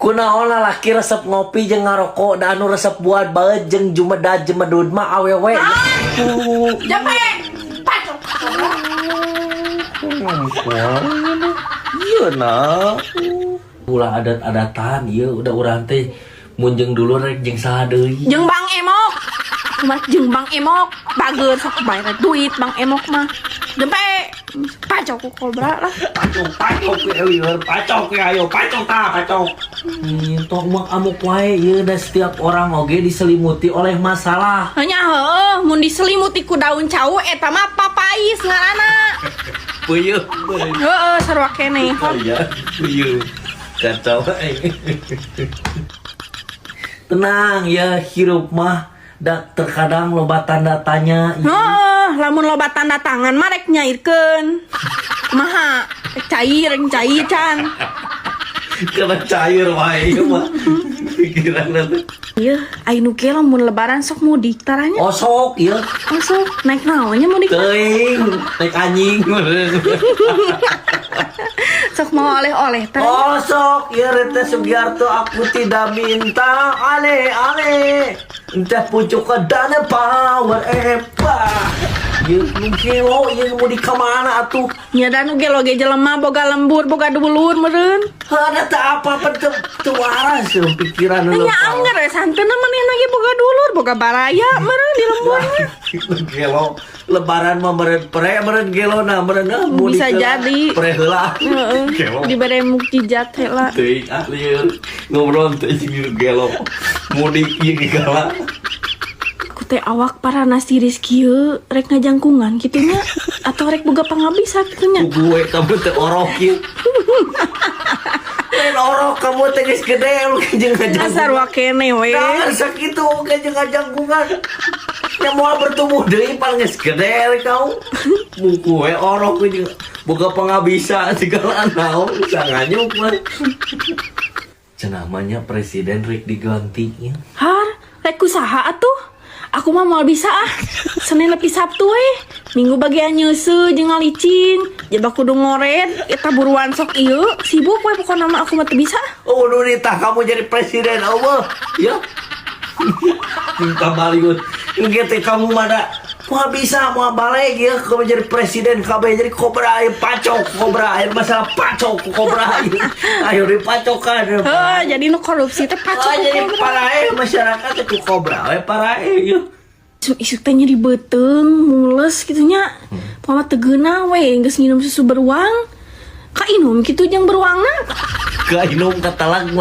Kunaon laki resep ngopi jeung ngarokok da anu resep buat bae jeung jumeda jemedud mah awewe. Jape. Pacok. Iya nah. Ulah adat-adatan ieu udah urang teh mun jeung dulu rek jeung saha deui. Jeung Bang Emok. Kumaha jeung Bang Emok bageun sok bayar duit Bang Emok mah. Jape. Pacok ku kobra lah. Pacok ke ayo pacok. Tok mah amuk wae ieu da setiap orang oge diselimuti oleh masalah. Hanya heueuh mun diselimuti ku daun cau eta mah papais ngaranna. Peuyeuk. Heeh sarua keneh. Ya, peuyeuk. Kacau tenang ya hirup mah terkadang loba tanda tanya. Lamun loba tanda tangan mah rek nyairkeun. Kumaha? Cair can. Karena cair wae mah pikiranna teh. Ieu anu ge lamun lebaran sok mudik taranya. Oh sok ieu. Sok naik naonnya mudik? Teuing naik anjing. Sok mau oleh-oleh teh. Oh sok ieu rete Sugiarto aku tidak minta ale. Entah pucuk ke dana power Ieu gelo ieu mau di kamana atuh? Nya dan ge loge jelema boga lembur boga dulur meureun. Ada tak apa-apa teu waras pikiran lu. Nya anggar we santeuna manehna ge boga dulur boga baraya meureun di lemburnya. Gelo lebaran mah meureun gelo na meureun Bisa jadi. Pre heula. Heeh. Dibere mukjizat heula. Teuing lieur ngobrol teh jeung gelo. Mudik ieu gala. Teh awak para nasi rizki rek ngajangkungan gitunya atau rek boga pangabisa gitunya. Gue kamu teh orok ieu. Lain orok kamu teh geus gede lu jeung ngajangkungan. Dasar wakene we. Nah, sakitu ge jeung ngajangkungan. Ya moal bertumbuh deui paling geus gede rek kau. Buku we orok jeung boga pangabisa segala naon sanganyuk mah. Cenah presiden rek digantinya. Har, rek kusaha atuh? Aku mah mau bisa Senin lebih Sabtu Minggu bagian nyusu jeung ngalicin jebak kudu ngoret eta buruan sok ieu sibuk we pokona mah aku mah teu bisa. Oh nunitah kamu jadi presiden Allah ya. Minta baliut engke kamu mana mau bisa mau balik ya kamu jadi presiden kabeh jadi kobra pacok kobra masalah pacok kobra ayo dipacokan jadi nu korupsi teh pacok jadi parae masyarakat itu kobra parae yuk isu teh nyeri beteng mules gitunya pama tegeuna we geus nginum susu beruang ka inum kitu jeung beruangna ka inum katalag